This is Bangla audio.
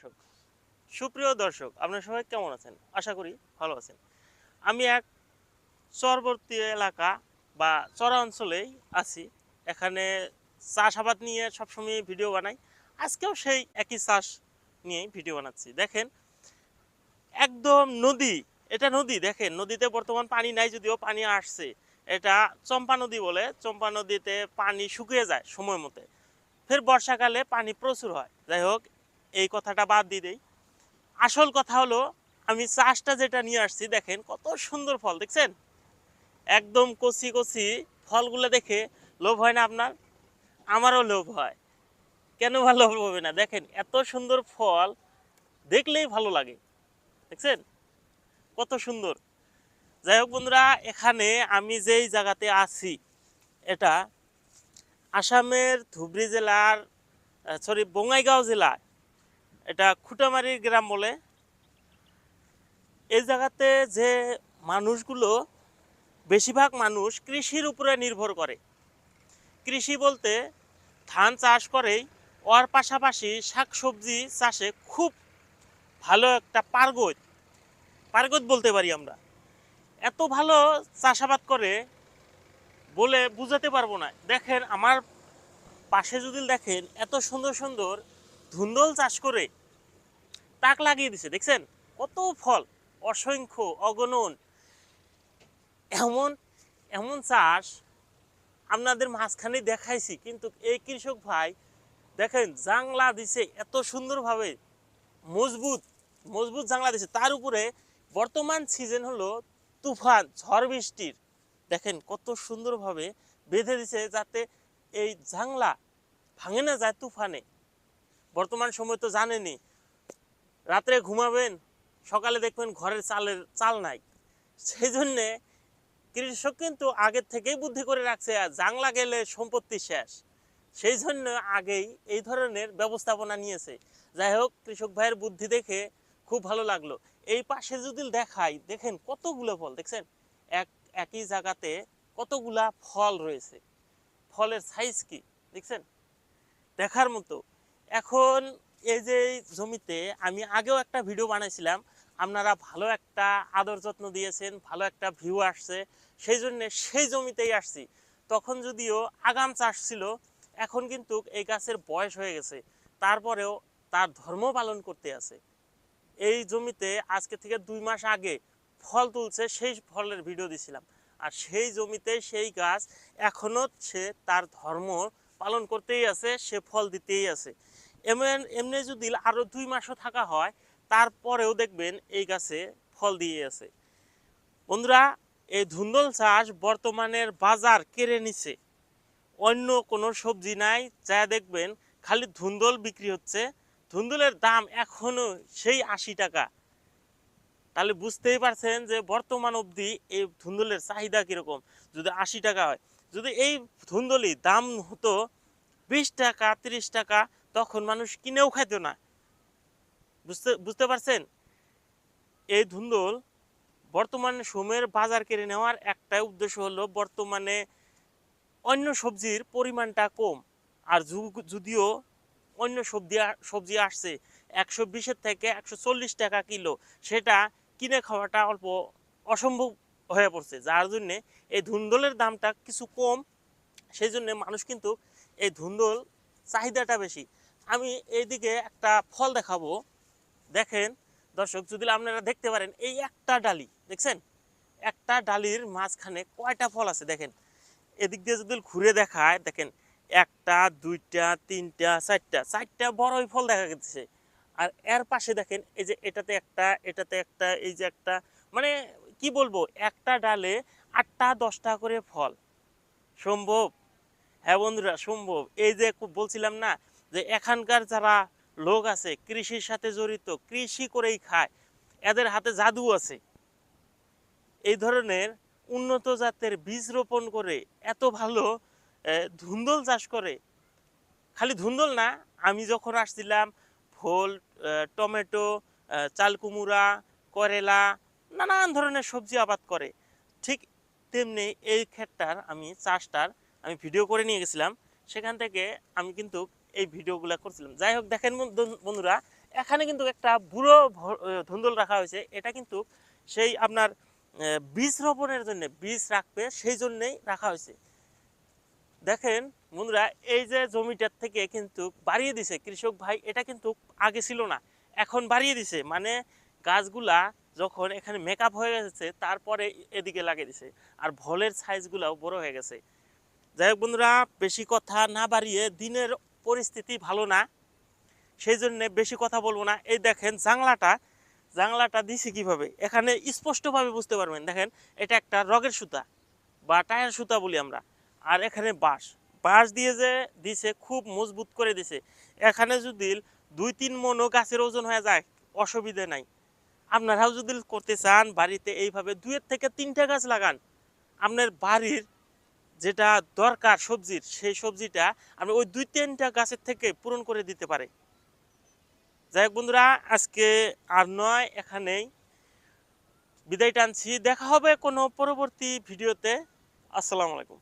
দর্শক, সুপ্রিয় দর্শক, আপনারা সবাই কেমন আছেন? আশা করি ভালো আছেন। আমি এক চরবর্তী এলাকা বা চরা অঞ্চলেই আছি। এখানে চাষাবাদ নিয়ে সবসময় ভিডিও বানাই। আজকেও সেই একই চাষ নিয়েই ভিডিও বানাচ্ছি। দেখেন, একদম নদী, এটা নদী। দেখেন, নদীতে বর্তমান পানি নাই, যদিও পানি আসছে। এটা চম্পা নদী বলে। চম্পা নদীতে পানি শুকিয়ে যায় সময় মতো, ফের বর্ষাকালে পানি প্রচুর হয়। যাই হোক, এই কথাটা বাদ দিয়ে দেই। আসল কথা হলো, আমি চাষটা যেটা নিয়ে আসছি, দেখেন কত সুন্দর ফল দেখছেন। একদম কচি কচি ফলগুলো দেখে লোভ হয় না আপনার? আমারও লোভ হয়। কেন ভালো হবে না? দেখেন এত সুন্দর ফল, দেখলেই ভালো লাগে। দেখছেন কত সুন্দর। যাই হোক বন্ধুরা, এখানে আমি যেই জায়গাতে আছি, এটা আসামের ধুবড়ী জেলার, সরি, বঙাইগাঁও জেলায়। এটা খুঁটামারির গ্রাম বলে। এই জায়গাতে যে মানুষগুলো, বেশিরভাগ মানুষ কৃষির উপরে নির্ভর করে। কৃষি বলতে ধান চাষ করেই, ওর পাশাপাশি শাকসবজি চাষে খুব ভালো একটা পার্গত পার্গত বলতে পারি আমরা। এত ভালো চাষাবাদ করে বলে বুঝাতে পারবো না। দেখেন আমার পাশে যদি দেখেন, এত সুন্দর সুন্দর ধুন্দল চাষ করে তাক লাগিয়ে দিছে। দেখছেন কত ফল, অসংখ্য, অগণন। এমন এমন চাষ আপনাদের মাঝখানে দেখাইছি, কিন্তু এই কৃষক ভাই দেখেন জাংলা দিছে এত সুন্দরভাবে, মজবুত মজবুত জাংলা দিছে। তার উপরে বর্তমান সিজন হলো তুফান, ঝড় বৃষ্টির। দেখেন কত সুন্দরভাবে বেঁধে দিছে, যাতে এই জাংলা ভাঙে না যায় তুফানে। বর্তমান সময় তো জানেনই, রাত্রে ঘুমাবেন, সকালে দেখবেন ঘরের চাল নাই। সেই জন্যে কৃষক কিন্তু আগের থেকেই বুদ্ধি করে রাখছে, আর জাংলা গেলে সম্পত্তি শেষ। সেই জন্য আগেই এই ধরনের ব্যবস্থাপনা নিয়েছে। যাই হোক, কৃষক ভাইয়ের বুদ্ধি দেখে খুব ভালো লাগলো। এই পাশে যদি দেখাই, দেখেন কতগুলো ফল দেখছেন। একই জায়গাতে কতগুলা ফল রয়েছে। ফলের সাইজ কি দেখছেন, দেখার মতো। এখন এই যে জমিতে আমি আগেও একটা ভিডিও বানাইছিলাম, আপনারা ভালো একটা আদর যত্ন দিয়েছেন, ভালো একটা ভিউ আসছে। সেই জন্য সেই জমিতেই আসছি। তখন যদিও আগাম চাষ ছিল, এখন কিন্তু এই গাছের বয়স হয়ে গেছে, তারপরেও তার ধর্ম পালন করতে আছে। এই জমিতে আজকে থেকে 2 মাস আগে ফল তুলছে, সেই ফলের ভিডিও দিছিলাম। আর সেই জমিতে সেই গাছ এখনো সে তার ধর্ম পালন করতেই আছে, সে ফল দিতেই আছে। এমনি যদি আরো 2 মাসও থাকা হয়, তারপরেও দেখবেন এই গাছে ফল দিয়ে আছে। বন্ধুরা, এই ধুন্দল চাষ বর্তমানের বাজার কেড়ে নিছে। অন্য কোনো সবজি নাই, যা দেখবেন খালি ধুন্দল বিক্রি হচ্ছে। ধুন্দলের দাম এখনো সেই 80 টাকা। তাহলে বুঝতেই পারছেন যে বর্তমান অবধি এই ধুন্দলের চাহিদা কিরকম। যদি 80 টাকা হয়, যদি এই ধুন্দলি দাম হতো 20 টাকা, 30 টাকা, তখন মানুষ কিনেও খাইতো না। বুঝতে বুঝতে পারছেন? এই ধুন্দল বর্তমান সময়ের বাজার কেড়ে নেওয়ার একটাই উদ্দেশ্য হলো, বর্তমানে অন্য সবজির পরিমাণটা কম। আর যদিও অন্য সবজি আসছে 120-এর থেকে 140 টাকা কিলো, সেটা কিনে খাওয়াটা অল্প অসম্ভব হয়ে পড়ছে। যার জন্যে এই ধুন্দলের দামটা কিছু কম। সেই জন্য মানুষ কিন্তু এই ধুন্দল চাহিদাটা বেশি। আমি এইদিকে একটা ফল দেখাবো। দেখেন দর্শক, যদি আপনারা দেখতে পারেন, এই একটা ডালি দেখছেন, একটা ডালির মাঝখানে কয়টা ফল আছে দেখেন। এদিক দিয়ে যদি ঘুরে দেখায়, দেখেন একটা, দুইটা, তিনটা, চারটা, চারটা বড়ই ফল দেখা যাচ্ছে। আর এর পাশে দেখেন, এই যে এটাতে একটা, এটাতে একটা, এই যে একটা, মানে কি বলবো, একটা ডালে 8টা 10টা করে ফল। সম্ভব? হ্যাঁ বন্ধুরা, সম্ভব। এই যে বলছিলাম না, যে এখানকার যারা লোক আছে কৃষির সাথে জড়িত, কৃষি করেই খায়, এদের হাতে জাদু আছে। এই ধরনের উন্নত জাতের বীজ রোপণ করে এত ভালো ধুন্দল চাষ করে। খালি ধুন্দল না, আমি যখন আসছিলাম, ফুল, টমেটো, চাল কুমড়া, করেলা, নানান ধরনের সবজি আবাদ করে। ঠিক তেমনি এই ক্ষেতটার আমি চাষটার আমি ভিডিও করে নিয়ে গেছিলাম। সেখান থেকে আমি কিন্তু এই ভিডিওগুলো করছিলাম। যাই হোক, দেখেন বন্ধুরা, এখানে কিন্তু একটা বুড়ো ধুন্দুল রাখা হয়েছে, এটা কিন্তু সেই আপনার বীজ রোপণের জন্য, বীজ রাখবে সেই জন্যেই রাখা হয়েছে। দেখেন বন্ধুরা, এই যে জমিটার থেকে কিন্তু বাড়িয়ে দিছে কৃষক ভাই, এটা কিন্তু আগে ছিল না, এখন বাড়িয়ে দিছে। মানে গাছগুলা যখন এখানে মেকআপ হয়ে গেছে তারপরে এদিকে লাগিয়ে দিছে, আর ভলের সাইজগুলাও বড় হয়ে গেছে। যাই হোক বন্ধুরা, বেশি কথা না বাড়িয়ে, দিনের পরিস্থিতি ভালো না, সেই জন্য বেশি কথা বলবো না। এই দেখেন জাংলাটা দিছি কিভাবে, এখানে স্পষ্টভাবে বুঝতে পারবেন। দেখেন এটা একটা রগের সুতা বা টায়ার সুতা বলি আমরা, আর এখানে বাঁশ বাঁশ দিয়ে যে দিছে, খুব মজবুত করে দিছে। এখানে যদি 2-3 মনও গাছের ওজন হয়ে যায় অসুবিধে নাই। আপনারাও যদি করতে চান বাড়িতে এইভাবে 2 থেকে 3টা গাছ লাগান, আপনার বাড়ির যেটা দরকার সবজির, সেই সবজিটা আপনি ওই 2-3টা গাছের থেকে পূরণ করে দিতে পারে। যাই হোক বন্ধুরা, আজকে আর নয়, এখানেই বিদায় টানছি। দেখা হবে কোনো পরবর্তী ভিডিওতে। আসসালামু আলাইকুম।